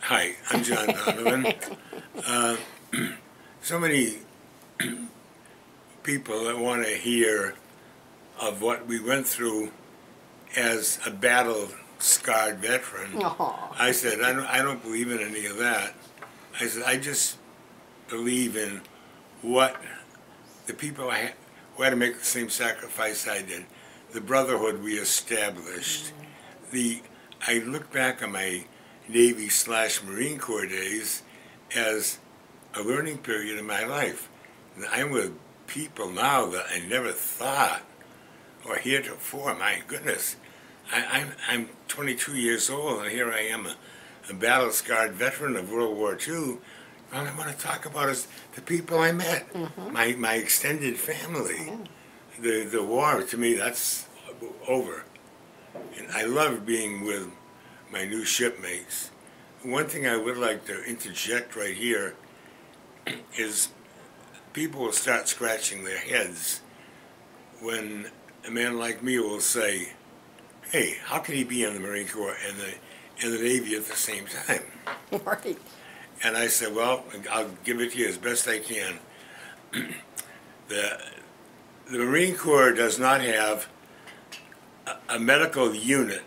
Hi, I'm John Donovan. Uh, so many people that want to hear of what we went through as a battle-scarred veteran. Aw. I said, I don't believe in any of that. I said, I just believe in what the people who had to make the same sacrifice I did, the brotherhood we established. I look back on my Navy/Marine Corps days as a learning period in my life. And I'm with people now that I never thought or heretofore. My goodness, I'm 22 years old, and here I am, a battle-scarred veteran of World War II. All I want to talk about is the people I met, my extended family. The war, to me, that's over. And I love being with my new shipmates. One thing I would like to interject right here is people will start scratching their heads when a man like me will say, hey, how can he be in the Marine Corps and the Navy at the same time? Right. And I said, well, I'll give it to you as best I can. The, the Marine Corps does not have a medical unit.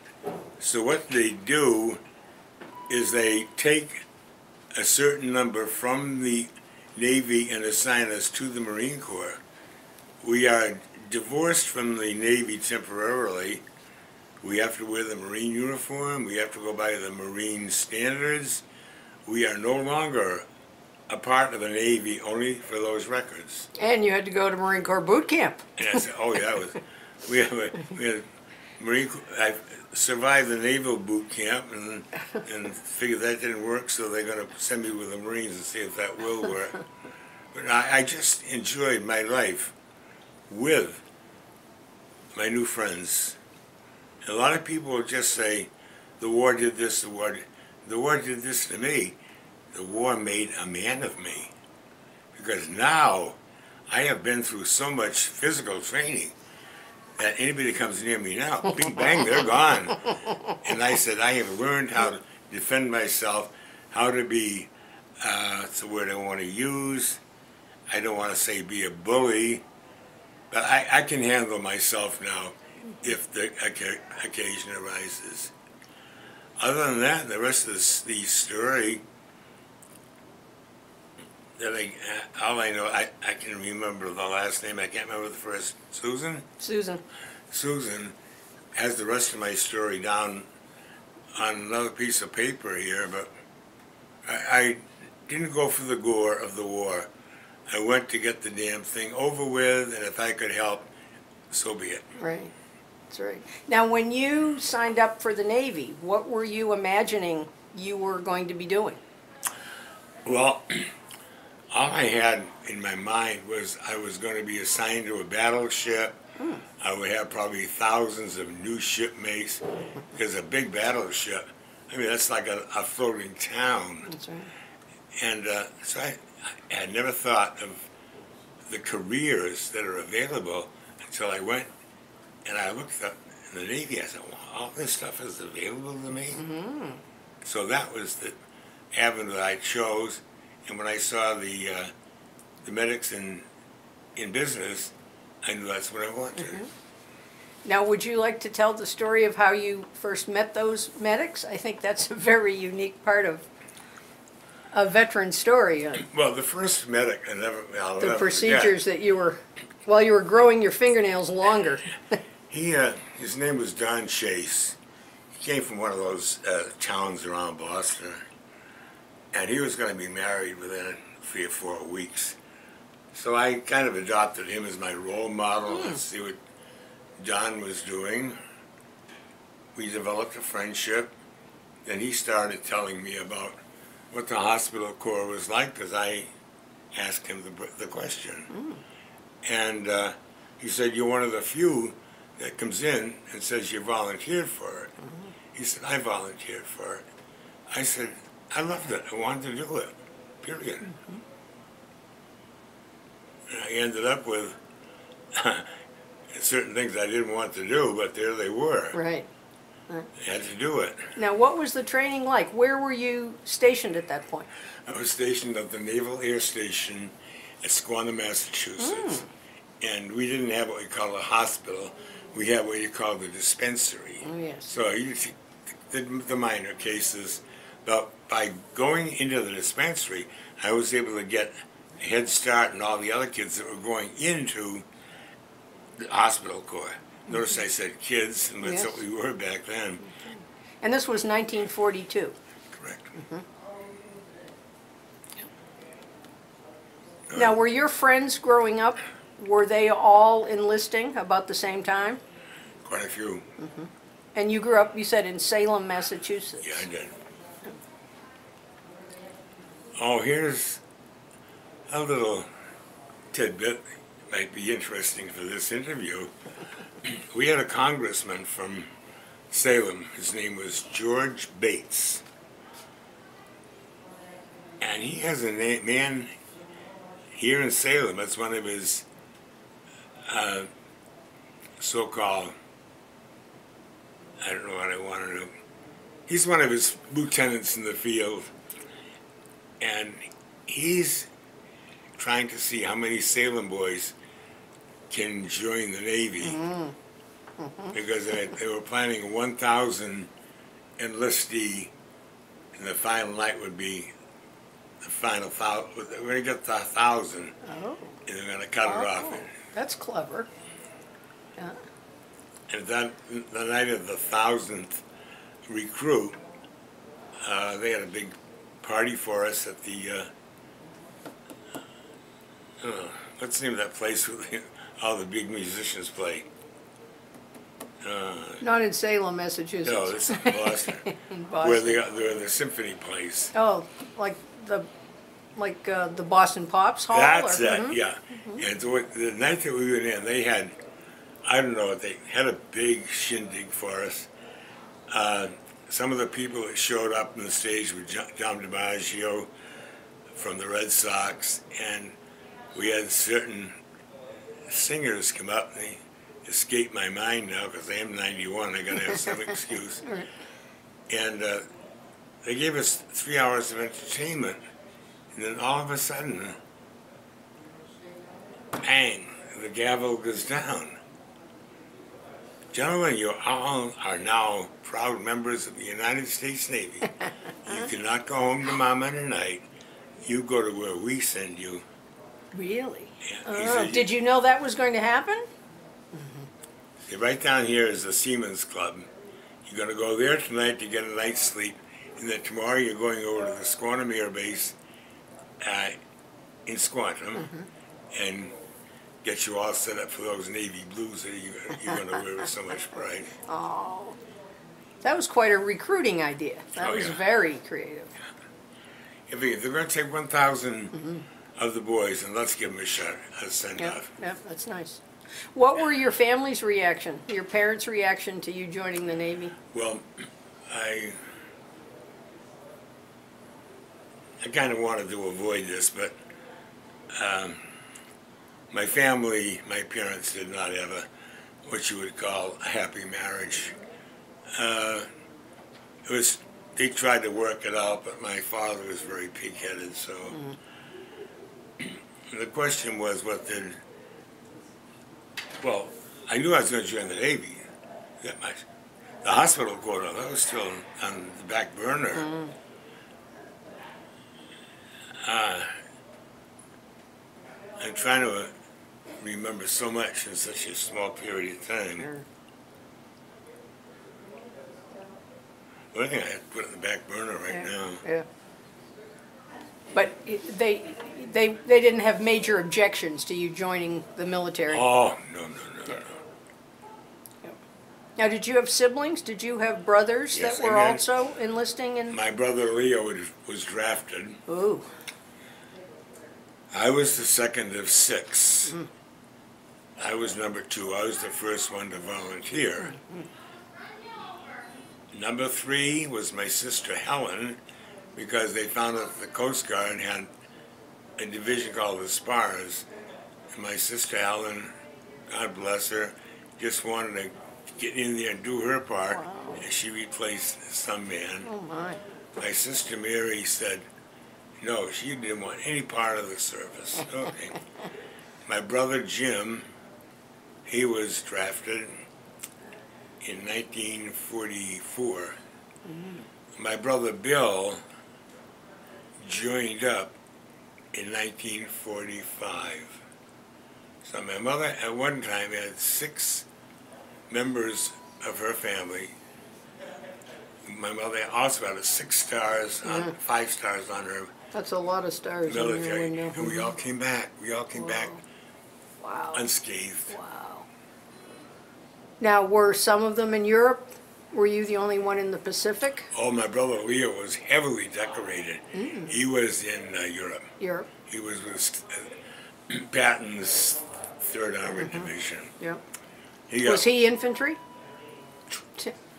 So what they do is they take a certain number from the Navy and assign us to the Marine Corps. We are divorced from the Navy temporarily. We have to wear the Marine uniform. We have to go by the Marine standards. We are no longer a part of the Navy only for those records. And you had to go to Marine Corps boot camp. And I said, oh yeah, we had Marine Corps. I survived the naval boot camp and figured that didn't work, so they're going to send me with the Marines and see if that will work. But I just enjoyed my life with my new friends. And a lot of people will just say, the war did this, the war did this to me. The war made a man of me. Because now I have been through so much physical training that anybody that comes near me now, bing bang, they're gone. And I said, I have learned how to defend myself, how to be, it's a word I want to use. I don't want to say be a bully, but I can handle myself now if the occasion arises. Other than that, the rest of the story, that all I know, I can remember the last name, I can't remember the first. Susan? Susan. Susan has the rest of my story down on another piece of paper here, but I didn't go for the gore of the war. I went to get the damn thing over with, and if I could help, so be it. Right. That's right. Now, when you signed up for the Navy, what were you imagining you were going to be doing? Well, all I had in my mind was I was going to be assigned to a battleship. I would have probably thousands of new shipmates, because a big battleship, I mean, that's like a floating town. That's right. And so I had never thought of the careers that are available until I went and I looked up in the Navy. I said, well, all this stuff is available to me? So that was the avenue that I chose. And when I saw the medics in business, I knew that's what I wanted. Now, would you like to tell the story of how you first met those medics? I think that's a very unique part of a veteran story. Well, the first medic, I'll The never procedures forget. that you were, while you were growing your fingernails longer. His name was Don Chase. He came from one of those towns around Boston, and he was going to be married within 3 or 4 weeks. So I kind of adopted him as my role model and see what Don was doing. We developed a friendship. Then he started telling me about what the hospital corps was like, because I asked him the question. And he said, you're one of the few that comes in and says you volunteered for it. He said, I volunteered for it. I said, I loved it. I wanted to do it, period. And I ended up with certain things I didn't want to do, but there they were. Right. Had to do it. Now, what was the training like? Where were you stationed at that point? I was stationed at the Naval Air Station at Squantum, Massachusetts. And we didn't have what we call a hospital. We had what you call the dispensary. Oh, yes. So you see the minor cases. But by going into the dispensary, I was able to get a head start on all the other kids that were going into the hospital corps. Notice I said kids, and that's what we were back then. And this was 1942. Correct. Now, were your friends growing up, were they all enlisting about the same time? Quite a few. And you grew up, you said, in Salem, Massachusetts. Yeah, I did. Oh, here's a little tidbit. Might be interesting for this interview. We had a congressman from Salem. His name was George Bates. And he has a man here in Salem. That's one of his so-called, I don't know what I wanted to, he's one of his lieutenants in the field. And he's trying to see how many Salem boys can join the Navy. Because they were planning 1,000 enlistee, and the final night would be the final 1,000. We're going to get to 1,000, Oh, and they're going to cut it off. that's clever. Yeah. And then the night of the 1,000th recruit, they had a big party for us at the, what's the name of that place where all the big musicians play? Not in Salem, Massachusetts. No, this is Boston, In where Boston. the symphony plays. Oh, like the Boston Pops Hall? That's or, it, yeah. And so the night that we went in, they had, I don't know, they had a big shindig for us. Some of the people that showed up on the stage were John DiMaggio from the Red Sox, and we had certain singers come up, and they escape my mind now because I am 91, I gotta have some excuse. And they gave us 3 hours of entertainment, and then all of a sudden, bang, the gavel goes down. Gentlemen, you all are now proud members of the United States Navy. You cannot go home to Mama tonight. You go to where we send you. Really? Yeah, he said, Did you know that was going to happen? right down here is the Seamen's Club. You're going to go there tonight to get a night's sleep, and then tomorrow you're going over to the Squantum Air Base in Squantum, and get you all set up for those navy blues that you're going to wear with so much pride. Oh, that was quite a recruiting idea. That was very creative. If they're going to take 1,000 of the boys, and let's give them a shot, a send-off. Yeah, that's nice. What were your family's reaction, your parents' reaction to you joining the Navy? Well, I kind of wanted to avoid this, but my family, my parents did not have what you would call a happy marriage. They tried to work it out, but my father was very pig-headed, so. The question was, well, I knew I was going to join the Navy. That much. The hospital quota, that was still on the back burner. I'm trying to remember so much in such a small period of time. Well, I think I have to put it in the back burner right now. Yeah. But they didn't have major objections to you joining the military. Oh, no. Now, did you have siblings? Did you have brothers Yes, that were I did. also enlisting in? My brother Leo was drafted. Ooh. I was the second of 6. I was number 2. I was the first one to volunteer. Number 3 was my sister Helen, because they found out the Coast Guard had a division called the Spars. And my sister Helen, God bless her, just wanted to get in there and do her part. Wow. and she replaced some man. Oh, my. My sister Mary said, no, she didn't want any part of the service. Okay. My brother Jim, he was drafted in 1944. My brother Bill joined up in 1945. So my mother at one time had 6 members of her family. My mother also had 6 stars, 5 stars on her That's a lot of stars in your military, window. and we all came back. We all came back Wow. unscathed. Wow. Now, were some of them in Europe? Were you the only one in the Pacific? Oh, my brother Leo was heavily decorated. He was in Europe. Europe. He was with Patton's 3rd Armored Division. Yep. He got, Was he infantry?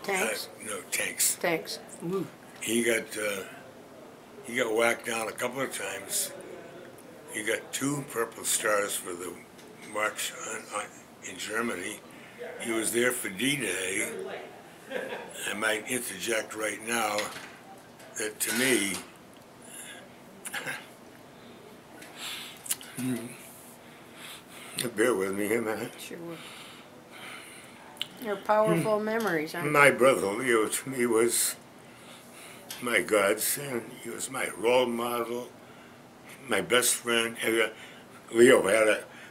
Tanks? no, tanks. Tanks. Ooh. He got whacked down a couple of times. He got 2 purple stars for the march in Germany. He was there for D-Day. I might interject right now that to me, bear with me a minute. Sure. They're powerful memories, aren't My brother Leo to me was my godson. He was my role model, my best friend. And,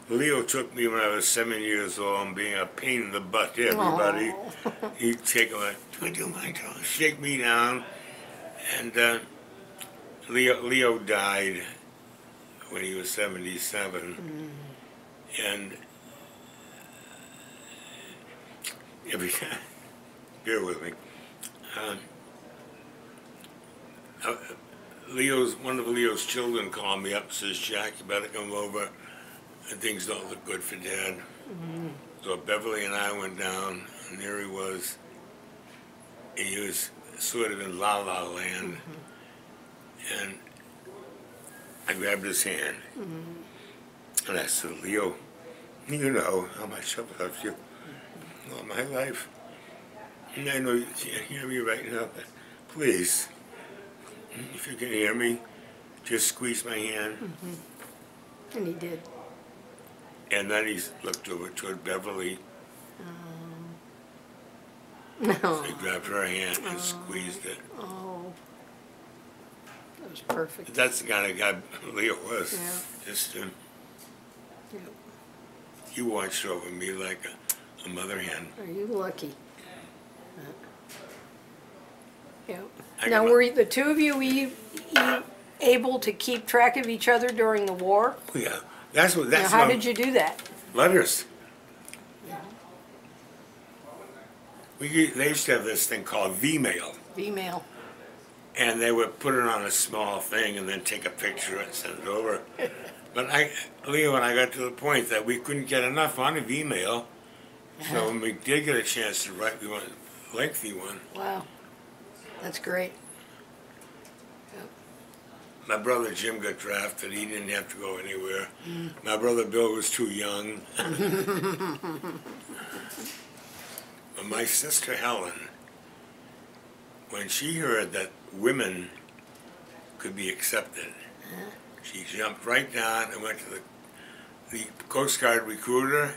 Leo took me when I was 7 years old and being a pain in the butt to everybody. He'd take him like, do I do my job? Shake me down. And Leo died when he was 77. And every time, bear with me. One of Leo's children called me up and says, Jack, you better come over. And things don't look good for Dad. So Beverly and I went down, and there he was. And he was sort of in La La Land. And I grabbed his hand. And I said, Leo, you know how much I've loved you all my life. And I know you can't hear me right now, but please, if you can hear me, just squeeze my hand. And he did. And then he looked over toward Beverly. No. So he grabbed her hand and squeezed it. Oh. That was perfect. That's the kind of guy Leo was. Yeah. Just, Yep. he watched over me like a mother hen. Are you lucky? Yep. I Now, got were the two of you able to keep track of each other during the war? Oh, yeah. That's Now, how what did you do that? letters. They used to have this thing called V-mail. Email. And they would put it on a small thing and then take a picture and send it over. But Leo and I got to the point that we couldn't get enough on of email. So when we did get a chance to write, we wanted a lengthy one. Wow. That's great. My brother Jim got drafted. He didn't have to go anywhere. My brother Bill was too young. But my sister Helen, when she heard that women could be accepted, she jumped right down and went to the Coast Guard recruiter,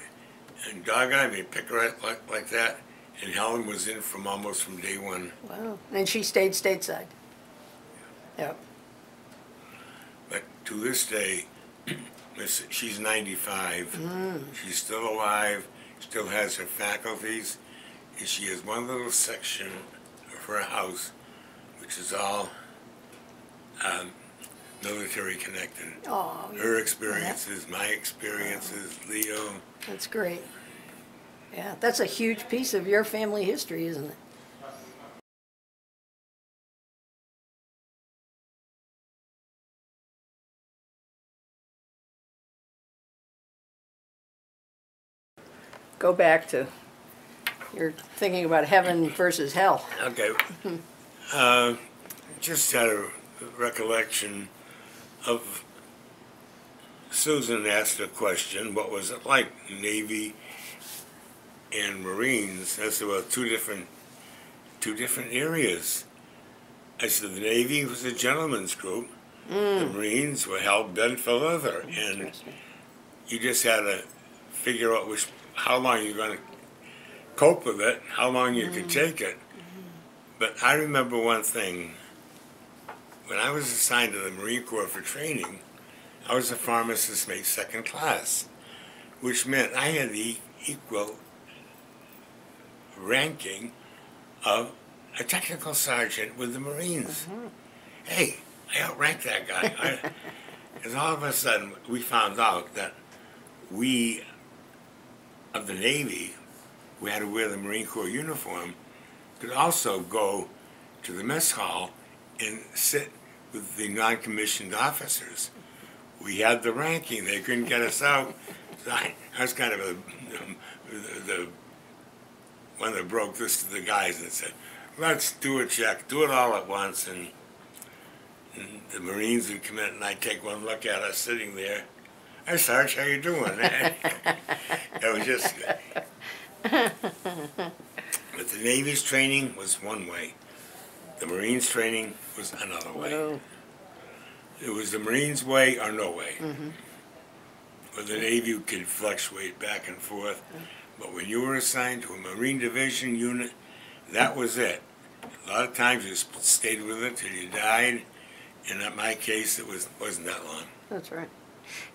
and doggone me, pick her like that, and Helen was in almost from day one. Wow. And she stayed stateside. Yep. But to this day, she's 95. She's still alive, still has her faculties, and she has one little section of her house which is all military connected. Oh, Her experiences, my experiences, Leo. that's great. Yeah, that's a huge piece of your family history, isn't it? Go back to, you're thinking about heaven versus hell. Okay. Just had a recollection of Susan asked a question, what was it like, Navy and Marines? That's about two different two different areas. I said the Navy was a gentleman's group. The Marines were hell bent for leather, and Interesting. you just had to figure out how long you're going to cope with it, how long you could take it. But I remember one thing. When I was assigned to the Marine Corps for training, I was a pharmacist mate second class, which meant I had the equal ranking of a technical sergeant with the Marines. Hey, I outranked that guy. And all of a sudden, we found out that we, of the Navy, who had to wear the Marine Corps uniform, could also go to the mess hall and sit with the non-commissioned officers. We had the ranking. They couldn't get us out. So I was kind of the one that broke this to the guys and said, let's do a check, do it all at once. And the Marines would come in and I'd take one look at us sitting there. Hi, Sarge, how you doing? It was just good. But the Navy's training was one way. The Marines' training was another way. Whoa. It was the Marines' way or no way. But the Navy could fluctuate back and forth. But when you were assigned to a Marine Division unit, that was it. A lot of times you stayed with it till you died. And in my case, wasn't that long. That's right.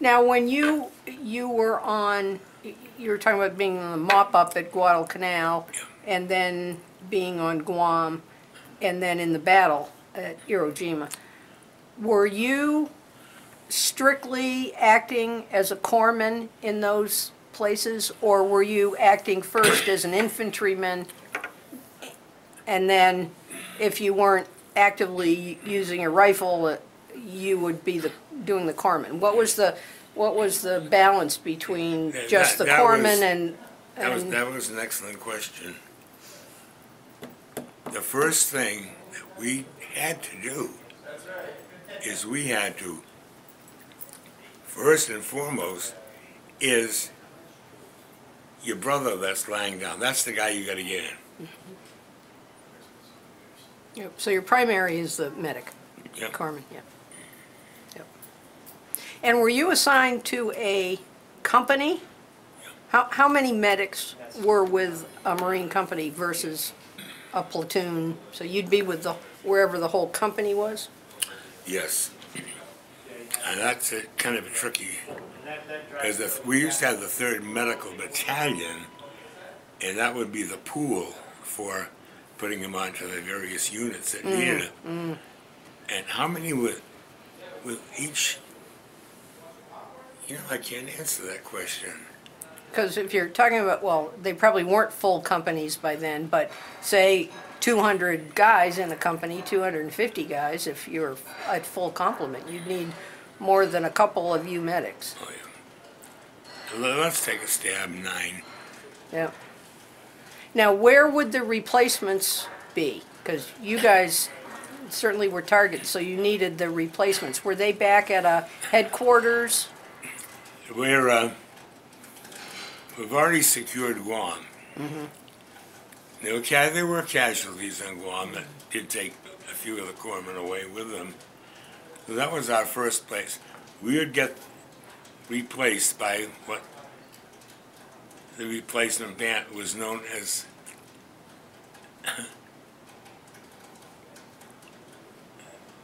Now, when you were on, you were talking about being on the mop-up at Guadalcanal, and then being on Guam, and then in the battle at Iwo Jima. Were you strictly acting as a corpsman in those places, or were you acting first as an infantryman, and then if you weren't actively using a rifle, you would be doing the corpsman? What was the balance between just the corpsman and? That was an excellent question. The first thing that we had to do is we had to, first and foremost, is your brother that's lying down. That's the guy you got to get in. Yep. So your primary is the medic, Yep. corpsman. Yep. Yep. And were you assigned to a company? How many medics were with a Marine company versus a platoon? So you'd be with wherever the whole company was? Yes. And that's kind of a tricky, because we used to have the 3rd Medical Battalion, and that would be the pool for putting them onto the various units that needed it. And how many with each? I can't answer that question. Because if you're talking about, well, they probably weren't full companies by then, but say 200 guys in a company, 250 guys, if you're at full complement, you'd need more than a couple of you medics. Oh, yeah. Let's take a stab, 9. Yeah. Now, where would the replacements be? Because you guys certainly were targets, so you needed the replacements. Were they back at a headquarters? We've already secured Guam. There were casualties on Guam that did take a few of the corpsmen away with them. So that was our first place. We would get replaced by what the replacement band was known as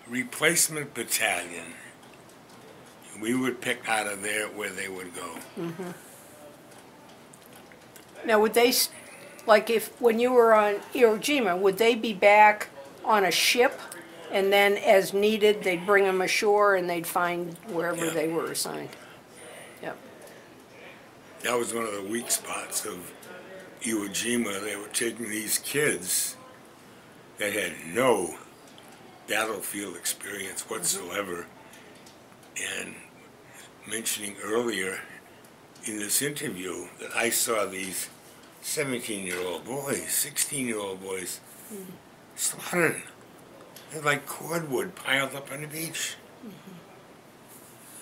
replacement battalion. We would pick out of there where they would go. Now, would they, like when you were on Iwo Jima, would they be back on a ship, and then as needed, they'd bring them ashore and they'd find wherever Yeah. they were assigned? Yep. That was one of the weak spots of Iwo Jima. They were taking these kids that had no battlefield experience whatsoever, and mentioning earlier in this interview that I saw these 17-year-old boys, 16-year-old boys slaughtered. They're like cordwood piled up on the beach.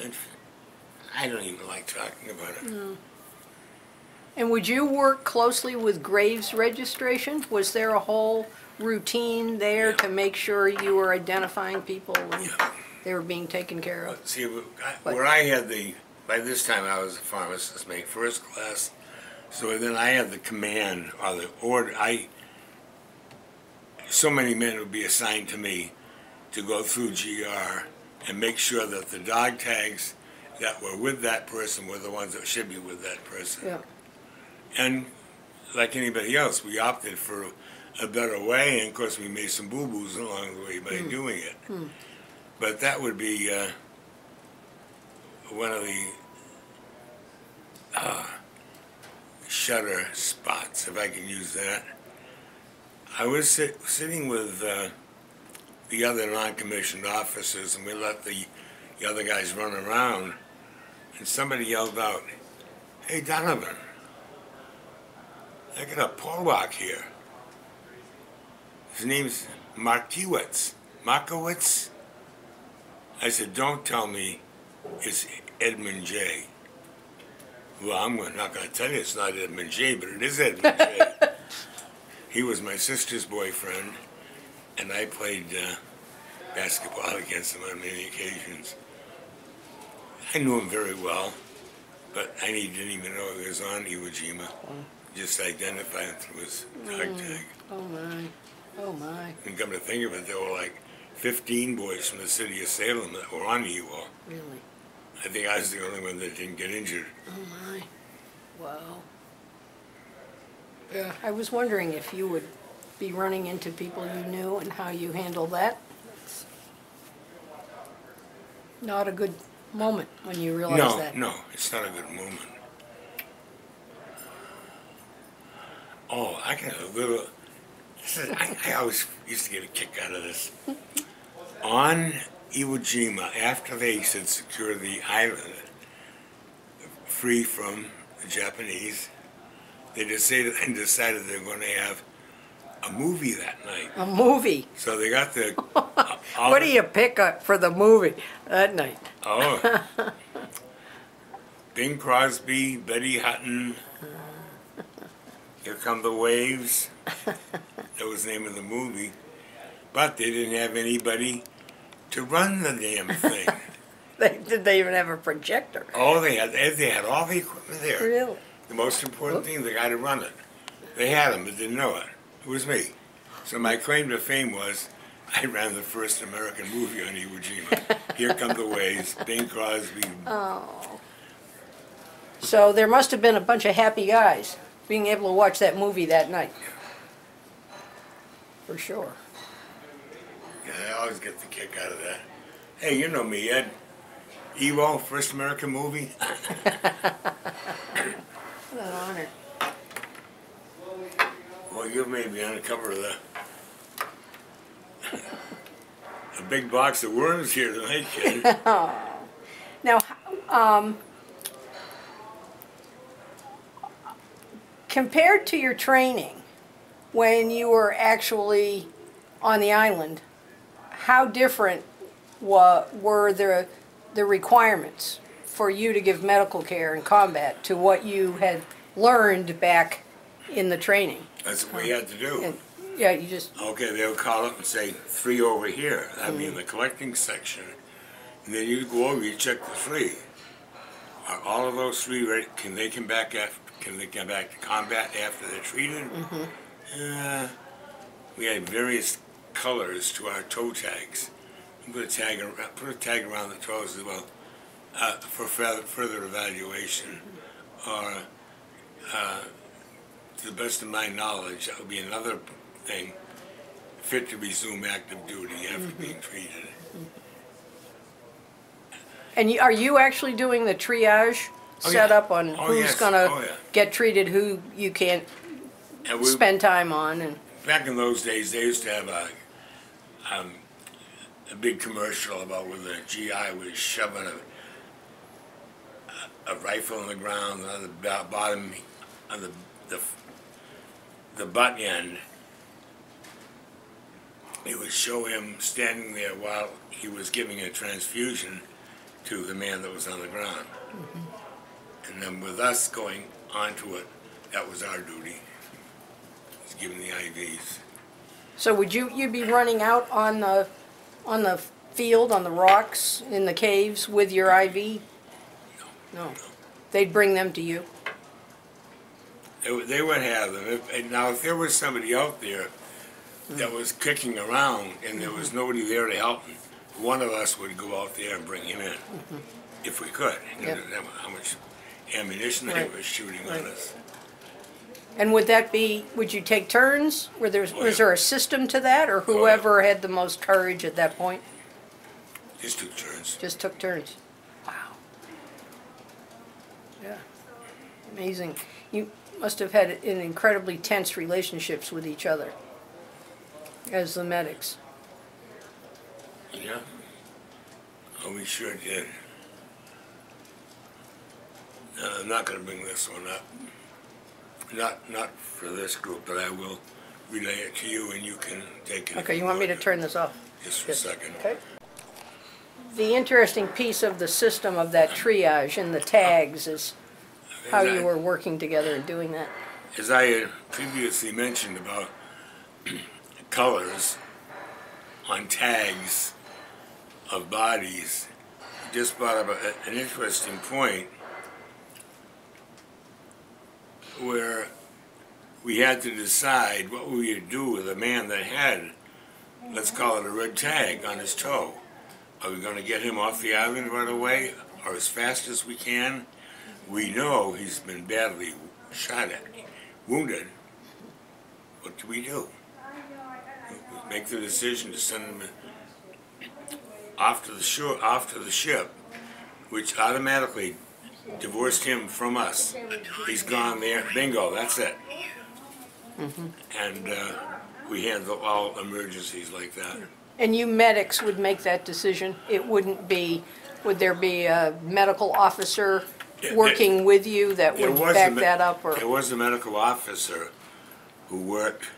And I don't even like talking about it. No. And would you work closely with graves registration? Was there a whole routine there to make sure you were identifying people and Yeah. they were being taken care of? See, where I had by this time I was a pharmacist, made first class, so then I had the command or the order. So many men would be assigned to me to go through GR and make sure that the dog tags that were with that person were the ones that should be with that person. Yeah. And like anybody else, we opted for a better way, and of course we made some boo-boos along the way by doing it. But that would be one of the shutter spots, if I can use that. I was sitting with the other non-commissioned officers, and we let the other guys run around, and somebody yelled out, "Hey, Donovan, I got a Polak here. His name's Markowitz." I said, "Don't tell me it's Edmund J." "Well, I'm not going to tell you it's not Edmund J, but it is Edmund J." He was my sister's boyfriend, and I played basketball against him on many occasions. I knew him very well, but I didn't even know he was on Iwo Jima. Just identified him through his dog tag. Oh my, oh my, And come to think of it, there were like 15 boys from the city of Salem that were on Iwo. really? I think I was the only one that didn't get injured. Oh my, wow. Yeah, I was wondering if you would be running into people you knew and how you handled that. It's not a good moment when you realize that. No, it's not a good moment. Oh, I got a little. I always used to get a kick out of this. On Iwo Jima, after they said secure the island free from the Japanese, they decided they were going to have a movie that night. A movie? So they got the. What do you pick up for the movie that night? Oh. Bing Crosby, Betty Hutton, Here Come the Waves. That was the name of the movie. But they didn't have anybody to run the damn thing. Did they even have a projector? Oh, they had all the equipment there. Really? The most important thing, the guy to run it. They had him, but didn't know it. It was me. So my claim to fame was I ran the first American movie on Iwo Jima. Here Come the Waves, Bing Crosby. Oh. So there must have been a bunch of happy guys being able to watch that movie that night. For sure. Yeah, I always get the kick out of that. Hey, you know me, Ed. Ewo, first American movie. What an honor. Well, you made me on the cover of a big box of worms here tonight, kid. Now, compared to your training, when you were actually on the island, how different were the requirements for you to give medical care in combat to what you had learned back in the training? That's what we had to do. And, yeah, you just, Okay, they would call up and say, 3 over here. That'd be in the collecting section. And then you go over, you check the 3. Are all of those 3 ready? Can they come back to combat after they're treated? We had various colors to our toe tags. Put a tag around the toes as well for further evaluation. Or, to the best of my knowledge, that would be another thing, fit to resume active duty after being treated. and are you actually doing the triage setup on who's yes. gonna get treated, who you can't And spend time on? And back in those days, they used to have a big commercial about where the GI was shoving a rifle in the ground, and on the bottom, on the butt end, it would show him standing there while he was giving a transfusion to the man that was on the ground. And then with us going onto it, that was our duty, was giving the IVs. So would you be running out on the field, on the rocks, in the caves with your IV? No. They'd bring them to you? They would have them. Now, if there was somebody out there that was kicking around and there was nobody there to help him, one of us would go out there and bring him in, if we could. You know, how much ammunition they were shooting on us. And would you take turns? Was there a system to that, or whoever had the most courage at that point? Just took turns. Just took turns. Wow. Yeah. Amazing. You must have had an incredibly tense relationships with each other as the medics. Yeah. Oh, we sure did. I'm not going to bring this one up. Not for this group, but I will relay it to you, and you can take it. Okay, you want me to turn this off? Just for a second. Okay. The interesting piece of the system of that triage and the tags is how you were working together and doing that. As I had previously mentioned about colors on tags of bodies, just brought up an interesting point where we had to decide what we would do with a man that had, let's call it a red tag on his toe. Are we going to get him off the island right away, or as fast as we can? We know he's been badly shot at, wounded. What do we do? We make the decision to send him off to the shore, off to the ship, which automatically divorced him from us. He's gone there. Bingo, that's it. And we handle all emergencies like that. And you medics would make that decision? It wouldn't be, would there be a medical officer working with you that would back that up? Or? There was a medical officer who worked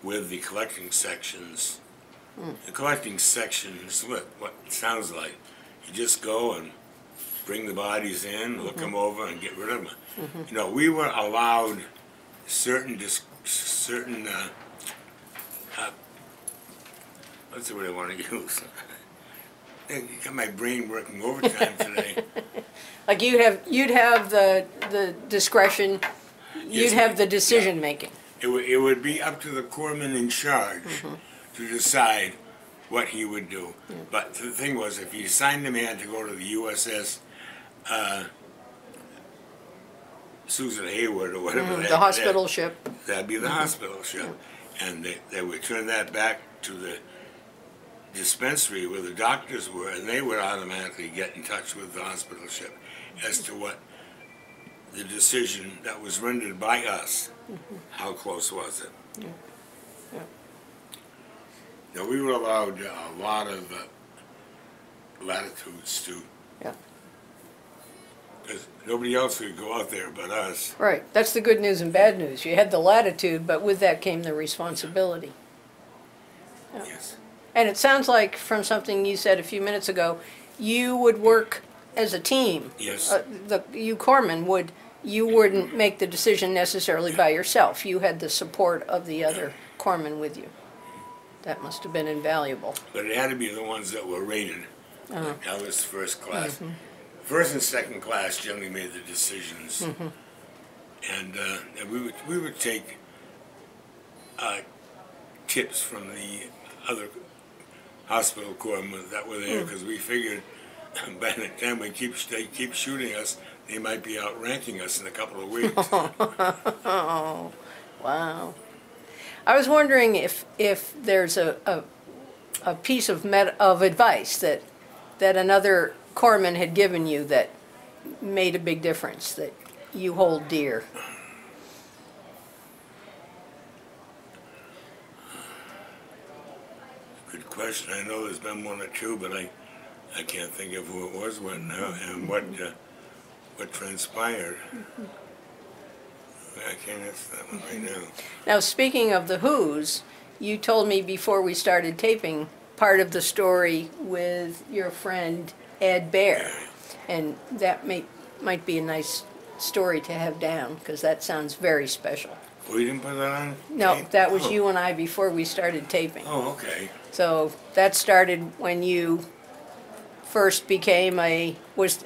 with the collecting sections. The collecting sections, what it sounds like, you just go and bring the bodies in, look them over, and get rid of them. You know, we were allowed certain what's the word I want to use? You got my brain working overtime today. Like you'd have the discretion, you'd have the decision making. It would be up to the corpsman in charge to decide what he would do. But the thing was, if you assigned a man to go to the USS Susan Hayward or whatever The hospital ship. That'd be the hospital ship. And they would turn that back to the dispensary where the doctors were, and they would automatically get in touch with the hospital ship as to what the decision that was rendered by us, how close was it. Now, we were allowed a lot of latitudes too. Because nobody else could go out there but us. Right. That's the good news and bad news. You had the latitude, but with that came the responsibility. Yes. And it sounds like, from something you said a few minutes ago, you would work as a team. Yes. You corpsmen you wouldn't make the decision necessarily by yourself. You had the support of the other corpsmen with you. That must have been invaluable. But it had to be the ones that were rated. That was first class. First and second class generally made the decisions. And we would take tips from the other hospital corpsmen that were there, because we figured by the time they keep shooting us, they might be outranking us in a couple of weeks. Oh, wow. I was wondering if there's a piece of advice that another corpsman had given you that made a big difference, that you hold dear. Good question. I know there's been one or two, but I can't think of who it was when and what transpired. I can't answer that one right now. Now, speaking of the Who's, you told me before we started taping part of the story with your friend Ed Bear, and that might be a nice story to have down, because that sounds very special. We didn't put that on No, tape? that was Oh. you and I before we started taping. Oh, okay. So that started when you first became was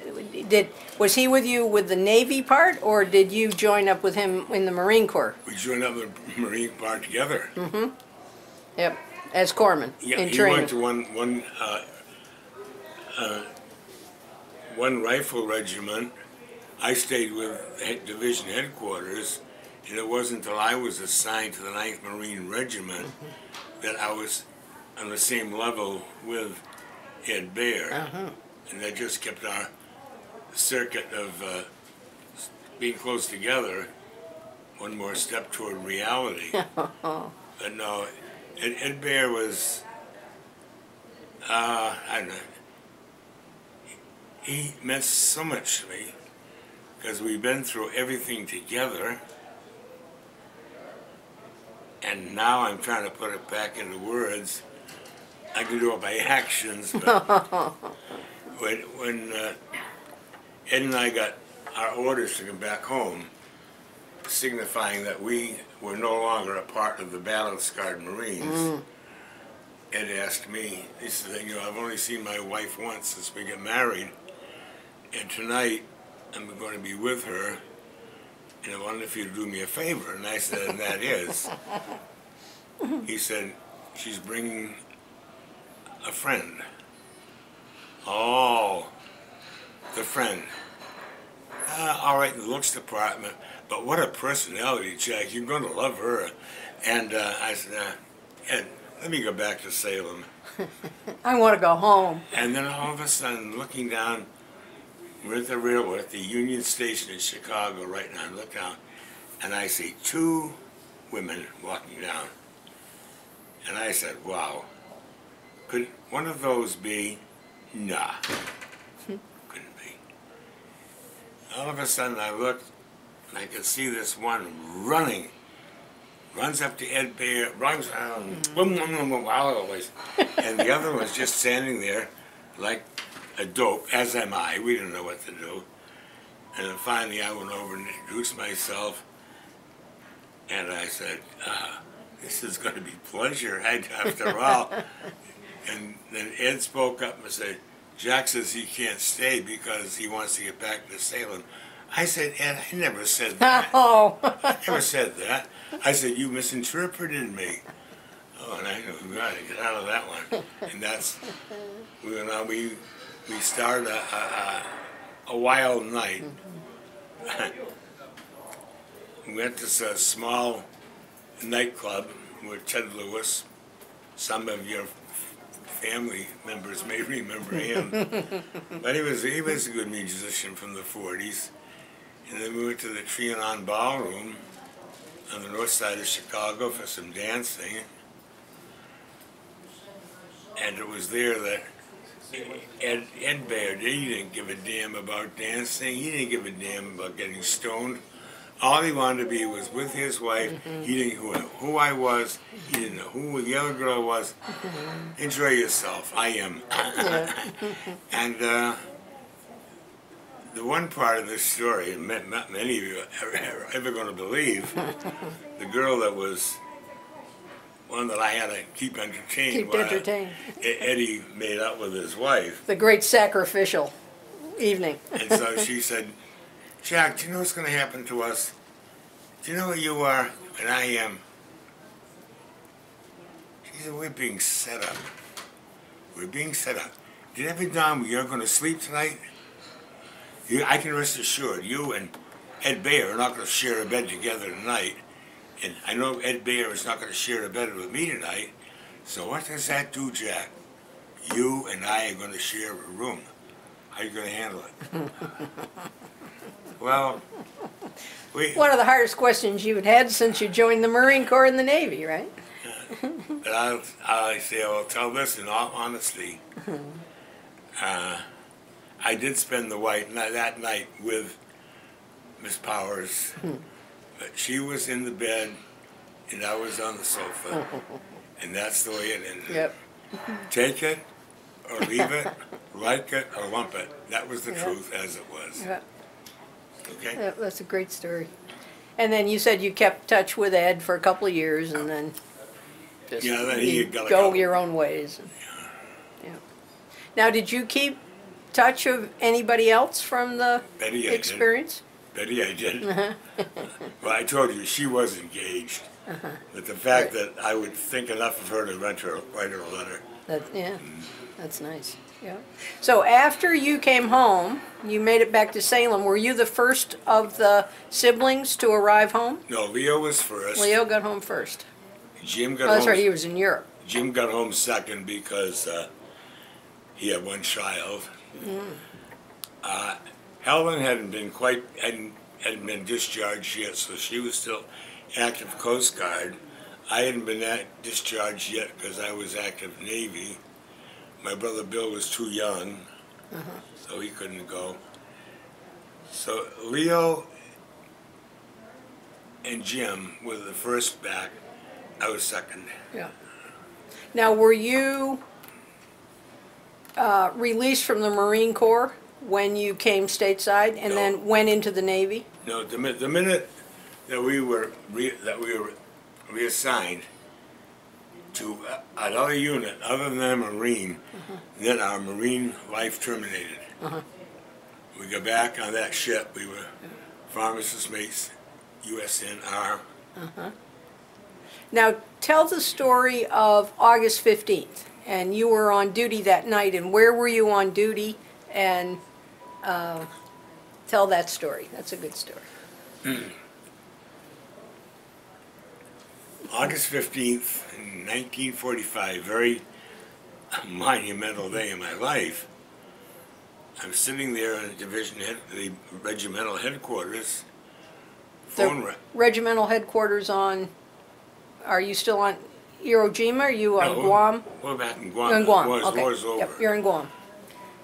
he with you with the Navy part, or did you join up with him in the Marine Corps? We joined up the Marine Corps together. Yep, as corpsman Yeah, in he training. went to one rifle regiment. I stayed with division headquarters, and it wasn't until I was assigned to the 9th Marine Regiment that I was on the same level with Ed Bear. And that just kept our circuit of being close together one more step toward reality. But no, Ed Bear was, I don't know, he meant so much to me because we've been through everything together, and now I'm trying to put it back into words. I can do it by actions, but when Ed and I got our orders to come back home, signifying that we were no longer a part of the battle-scarred Marines, Ed asked me, he said, you know, I've only seen my wife once since we got married, and tonight I'm going to be with her, and I wonder if you'd do me a favor. And I said, and that is. He said, she's bringing a friend. Oh, the friend. All right, in the looks department, but what a personality, Jack. You're going to love her. And I said, Ed, let me go back to Salem. I want to go home. And then all of a sudden, looking down, we're at the railroad, at the Union Station in Chicago right now, I look down, and I see 2 women walking down. And I said, wow, could one of those be? Nah, couldn't be. All of a sudden I looked, and I could see this one running, runs up to Ed Bear, runs around, and the other was just standing there like a dope, as am I. We didn't know what to do. And then finally I went over and introduced myself, and I said, this is going to be pleasure after all. And then Ed spoke up and said, Jack says he can't stay because he wants to get back to Salem. I said, Ed, I never said that. Oh. I never said that. I said, you misinterpreted me. Oh, and I knew, we got to get out of that one. And that's, we started a wild night. We went to a small nightclub with Ted Lewis. Some of your family members may remember him. But he was a good musician from the 40s. And then we went to the Trianon Ballroom on the north side of Chicago for some dancing. And it was there that Ed Baird, he didn't give a damn about dancing. He didn't give a damn about getting stoned. All he wanted to be was with his wife. He didn't know who I was. He didn't know who the other girl was. Enjoy yourself. I am. And the one part of this story, and not many of you are ever going to believe, the girl that was one that I had to keep entertained. Keep entertained. Eddie made up with his wife. The great sacrificial evening. And so she said, Jack, do you know what's going to happen to us? Do you know who you are and I am? She said, we're being set up. We're being set up. Did every time you're going to sleep tonight? I can rest assured, you and Ed Baer are not going to share a bed together tonight. And I know Ed Baer is not going to share a bed with me tonight. So what does that do, Jack? You and I are going to share a room. How are you going to handle it? Well, one of the hardest questions you've had since you joined the Marine Corps and the Navy, right? But I'll tell this in all honesty. I did spend that night with Miss Powers, but she was in the bed and I was on the sofa, and that's the way it ended. Yep. Take it or leave it, like it or lump it. That was the truth as it was. Yep. Okay. That's a great story. And then you said you kept touch with Ed for a couple of years, and then just Yeah, then he you got a go couple. your own ways. Yeah. Now, did you keep touch of anybody else from the Betty, I did. experience? Betty, I did. Well, I told you, she was engaged. But the fact that I would think enough of her to write her a letter. Yeah, that's nice. Yeah. So after you came home, you made it back to Salem. Were you the first of the siblings to arrive home? No, Leo was first. Leo got home first. Jim got Oh, that's home. right, he was in Europe. Jim got home second because he had one child. Helen hadn't been discharged yet, so she was still active Coast Guard. I hadn't been discharged yet because I was active Navy. My brother Bill was too young, so he couldn't go. So Leo and Jim were the first back. I was second. Yeah. Now, were you released from the Marine Corps when you came stateside and No. then went into the Navy? No, the minute that we were reassigned to another unit other than Marine, then our Marine life terminated. We got back on that ship. We were pharmacist mates, USNR. Now, tell the story of August 15th, and you were on duty that night, and where were you on duty, and tell that story. That's a good story. August 15th, 1945, very monumental day in my life. I'm sitting there in the regimental headquarters. The regimental headquarters on, are you still on Iwo Jima, or are you on No, Guam? We're back in Guam. You're in Guam, The war's okay. over. Yep, you're in Guam.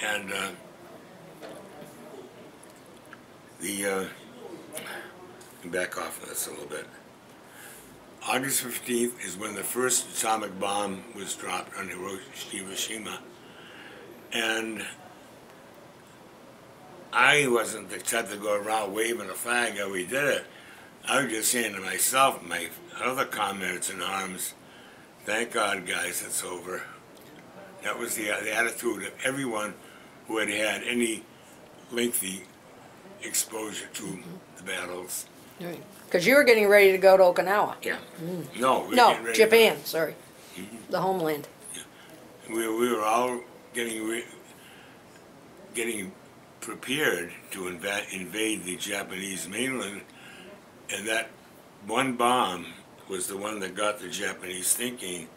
And back off of this a little bit. August 15th is when the first atomic bomb was dropped on Hiroshima. And I wasn't the type to go around waving a flag how we did it. I was just saying to myself, my other comrades in arms, thank God, guys, it's over. That was the attitude of everyone who had had any lengthy exposure to the battles. Because you were getting ready to go to Okinawa. Yeah. No, we were No, getting ready Japan, sorry. The homeland. We were all getting prepared to invade the Japanese mainland, and that one bomb was the one that got the Japanese thinking,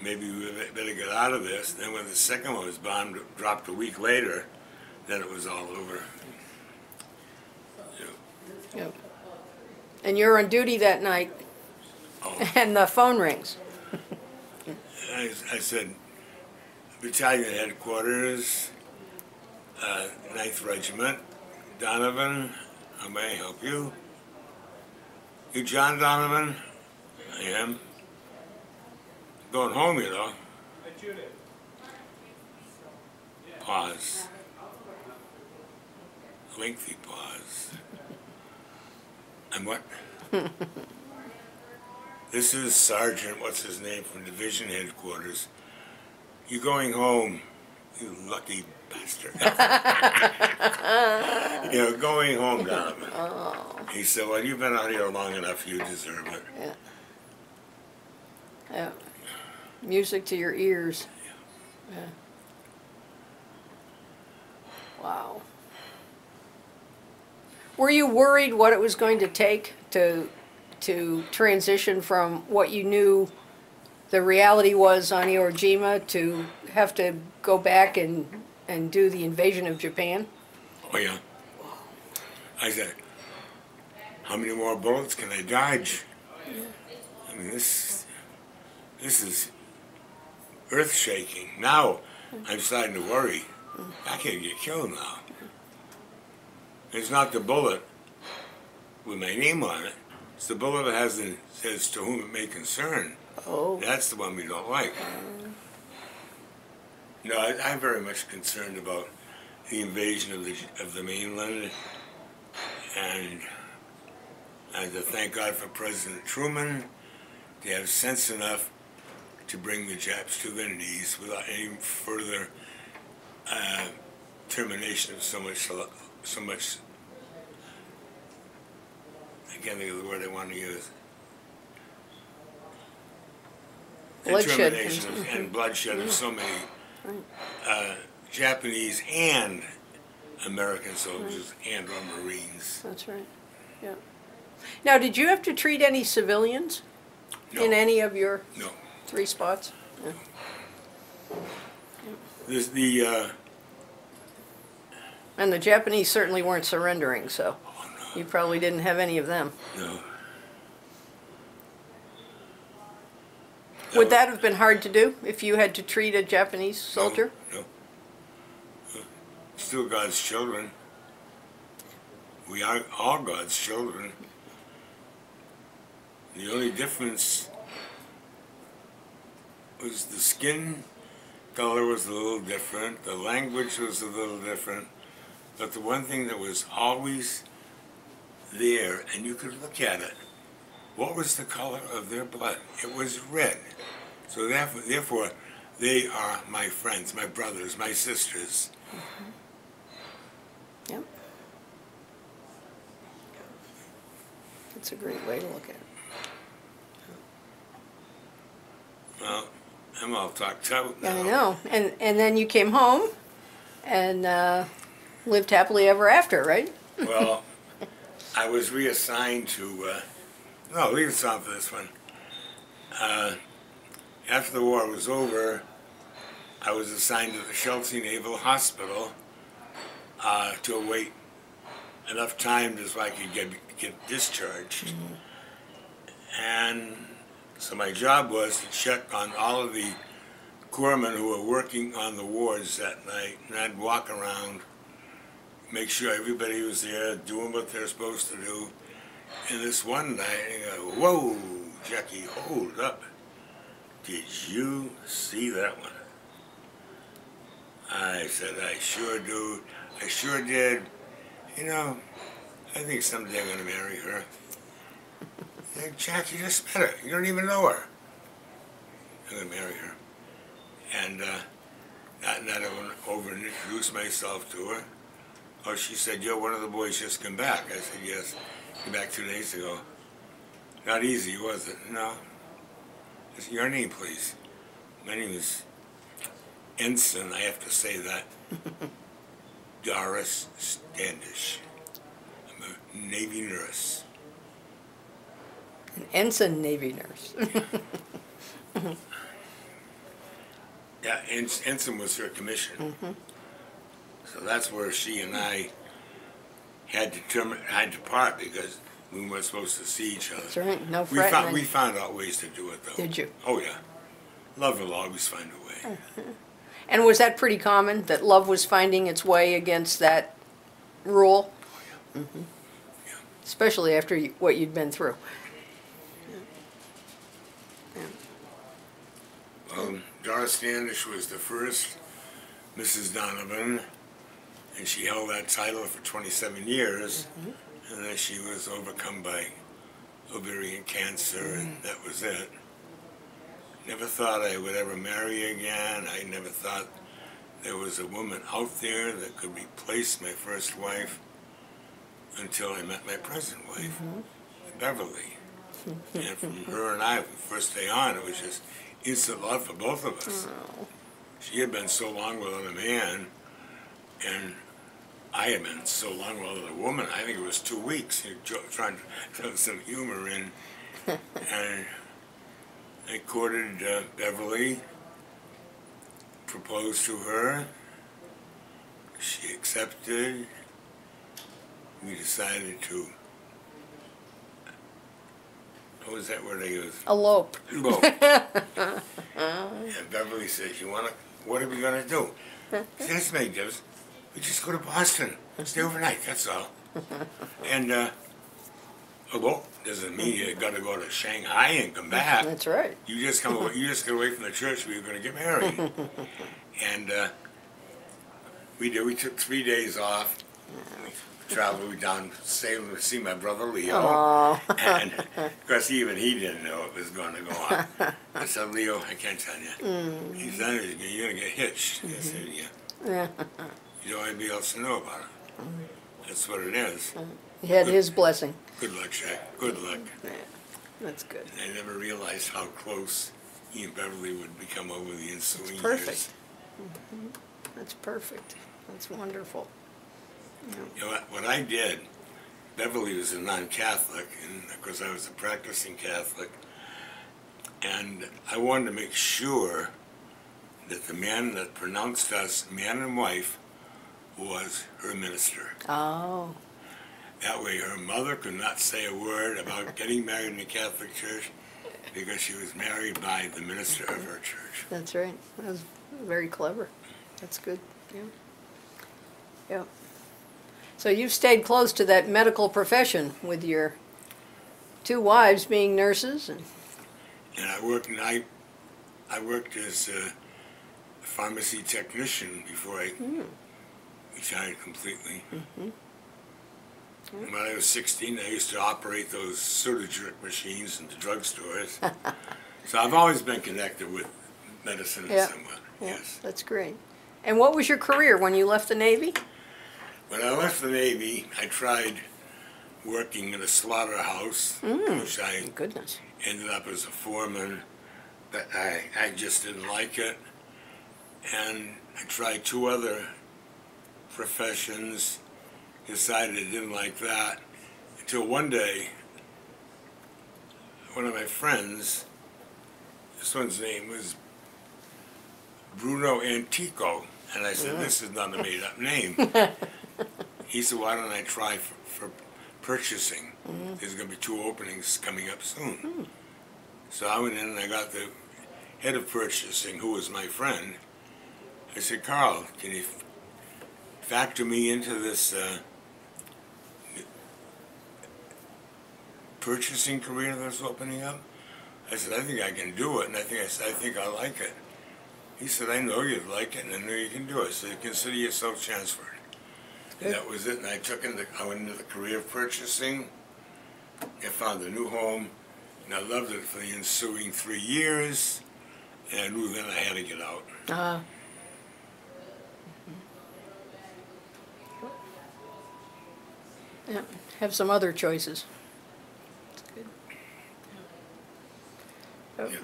maybe we better get out of this. Then when the second one was bombed, dropped a week later, then it was all over. Yep. And you're on duty that night, Oh, and the phone rings. I said, battalion headquarters, 9th Regiment, Donovan, how may I help you? You John Donovan? I am. Going home, you know. Pause. Lengthy pause. And what? This is Sergeant, what's his name, from Division Headquarters. You going home, you lucky bastard. You know, going home, Donovan. He said, well, you've been out here long enough, you deserve it. Yeah. Yeah. Music to your ears. Yeah. Wow. Were you worried what it was going to take to transition from what you knew the reality was on Iwo Jima to have to go back and do the invasion of Japan? Oh, yeah. I said, how many more bullets can I dodge? I mean, this is earth-shaking. Now, I'm starting to worry. I can't get killed now. It's not the bullet with my name on it. It's the bullet that says to whom it may concern. Oh. That's the one we don't like. No, I'm very much concerned about the invasion of the mainland, and And to thank God for President Truman to have sense enough to bring the Japs to their knees without any further termination of so much, I can't think of the word I want to use. Bloodshed. And bloodshed of so many Japanese and American soldiers and or Marines. That's right, yeah. Now, did you have to treat any civilians in any of your No. 3 spots? Yeah. There's the And the Japanese certainly weren't surrendering, so you probably didn't have any of them. no. Would that have been hard to do if you had to treat a Japanese soldier? No. Still God's children. We are all God's children. The only difference was the skin color was a little different, the language was a little different, but the one thing that was always there, and you could look at it, what was the color of their blood? It was red. So therefore, they are my friends, my brothers, my sisters. Yep. That's a great way to look at it. Well, I'm all talked out now. I know. And then you came home and lived happily ever after, right? Well, I was reassigned to, no, leave us on for this one. After the war was over, I was assigned to the Chelsea Naval Hospital to await enough time so I could get discharged. And so my job was to check on all of the corpsmen who were working on the wards that night, and I'd walk around, make sure everybody was there doing what they're supposed to do. And this one night, I go, whoa, Jackie, hold up. Did you see that one? I said, I sure do. I sure did. You know, I think someday I'm going to marry her. I said, Jack, you just met her. You don't even know her. I'm going to marry her. And not over and introduce myself to her. Oh, she said, yo, one of the boys just come back. I said, yes, came back 2 days ago. Not easy, was it? No. I said, your name, please. My name is Ensign, I have to say that. Doris Standish. I'm a Navy nurse. An ensign Navy nurse. Yeah, Ensign was her commission. So that's where she and I had to part because we weren't supposed to see each other. That's right, no frightening. We found out ways to do it, though. Did you? Oh, yeah. Love will always find a way. And was that pretty common, that love was finding its way against that rule? Oh, yeah. Yeah. Especially after what you'd been through. Doris Standish was the first Mrs. Donovan, and she held that title for 27 years, and then she was overcome by ovarian cancer, and that was it. Never thought I would ever marry again. I never thought there was a woman out there that could replace my first wife until I met my present wife, Beverly. And from her and I, from the first day on, it was just instant love for both of us. Oh. She had been so long without a man, and I had been so long without a woman. I think it was 2 weeks, trying to throw some humor in. And I courted Beverly, proposed to her. She accepted. We decided to, what was that word I used? Elope. Elope. And Beverly says, what are we going to do? I said, this makes difference. We just go to Boston, stay overnight, that's all. And, elope doesn't mean you got to go to Shanghai and come back. That's right. You just get away from the church where you're going to get married. And we did. We took 3 days off. Traveled down Salem to see my brother Leo. Oh. And of course, even he didn't know it was going to go on. I said, Leo, I can't tell you. He said, you're going to get hitched. I said, yeah. You don't want anybody else to know about it. That's what it is. He had his blessing. Good luck, Shaq. Good luck. Yeah, that's good. I never realized how close he and Beverly would become over the ensuing years. Perfect. That's perfect. That's wonderful. You know what I did, Beverly was a non-Catholic, and of course I was a practicing Catholic, and I wanted to make sure that the man that pronounced us man and wife was her minister. Oh. That way her mother could not say a word about getting married in the Catholic Church because she was married by the minister of her church. That's right. That was very clever. That's good. Yeah. Yeah. So you've stayed close to that medical profession with your two wives being nurses, and I worked as a pharmacy technician before I retired completely. When I was 16, I used to operate those soda jerk machines in the drugstores. So I've always been connected with medicine in some way. Yes. That's great. And what was your career when you left the Navy? When I left the Navy, I tried working in a slaughterhouse, which I Goodness. ended up as a foreman, but I just didn't like it. And I tried two other professions, decided I didn't like that, until one day, one of my friends, this one's name was Bruno Antico, and I said, this is not a made-up name. He said, why don't I try for purchasing? There's going to be 2 openings coming up soon. So I went in and I got the head of purchasing, who was my friend. I said, Carl, can you factor me into this purchasing career that's opening up? I said, I think I can do it, and I think I like it. He said, I know you'd like it, and I know you can do it, so you consider yourself transferred. And that was it, and I went into the career of purchasing. I found a new home, and I loved it for the ensuing 3 years, and I knew then I had to get out. Yeah, have some other choices. That's good. Yeah.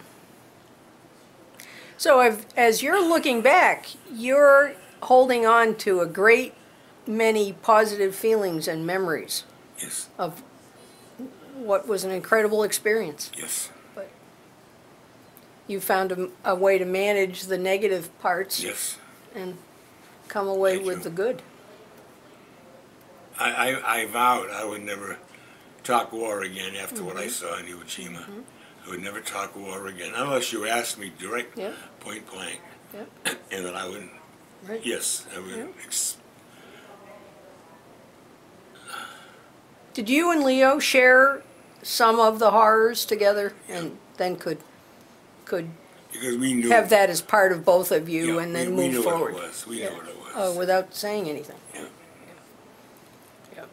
So as you're looking back, you're holding on to a great many positive feelings and memories Yes. of what was an incredible experience. Yes. But you found a way to manage the negative parts Yes. and come away Thank with you. the good. I vowed I would never talk war again after what I saw in Iwo Jima. I would never talk war again, unless you asked me direct, point blank, and that I would, Right. yes, I would. Yeah. Did you and Leo share some of the horrors together, and then could Because we knew. have that as part of both of you, Yeah, and then we move knew forward? what it was. We knew what it was. Oh, without saying anything. Yeah. Yeah.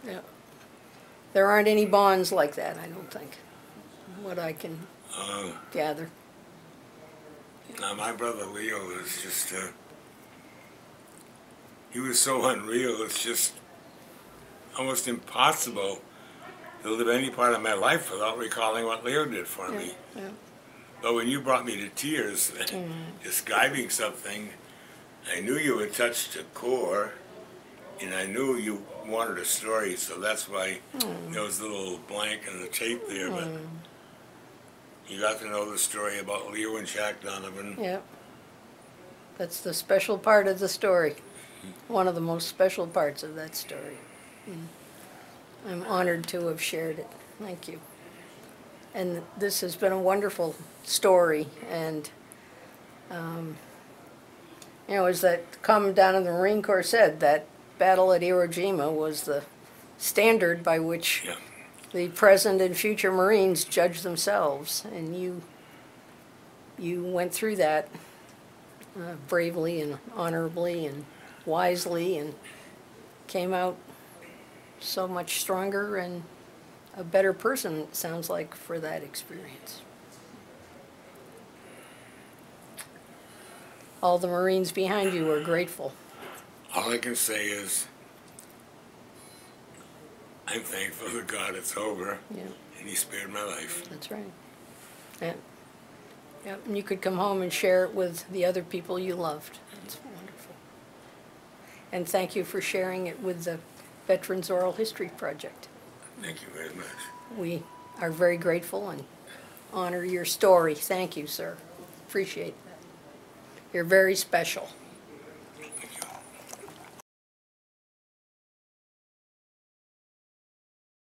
Yeah. There aren't any bonds like that, I don't think, what I can gather. Now, my brother Leo was just, he was so unreal, it's just almost impossible to live any part of my life without recalling what Leo did for me. Yeah. But when you brought me to tears, describing something, I knew you were touched to core, and I knew you wanted a story, so that's why there was a little blank in the tape there, but you got to know the story about Leo and Jack Donovan. Yeah. That's the special part of the story. One of the most special parts of that story. I'm honored to have shared it. Thank you. And this has been a wonderful story, and as that come down in the Marine Corps said, that battle at Iwo Jima was the standard by which the present and future Marines judge themselves, and you went through that bravely and honorably and wisely, and came out so much stronger and a better person, it sounds like, for that experience. All the Marines behind you are grateful. All I can say is, I'm thankful to God it's over, Yeah, and He spared my life. that's right. Yeah. Yeah, and you could come home and share it with the other people you loved. That's wonderful. And thank you for sharing it with the Veterans Oral History Project. Thank you very much. We are very grateful and honor your story. Thank you, sir. Appreciate that. You're very special.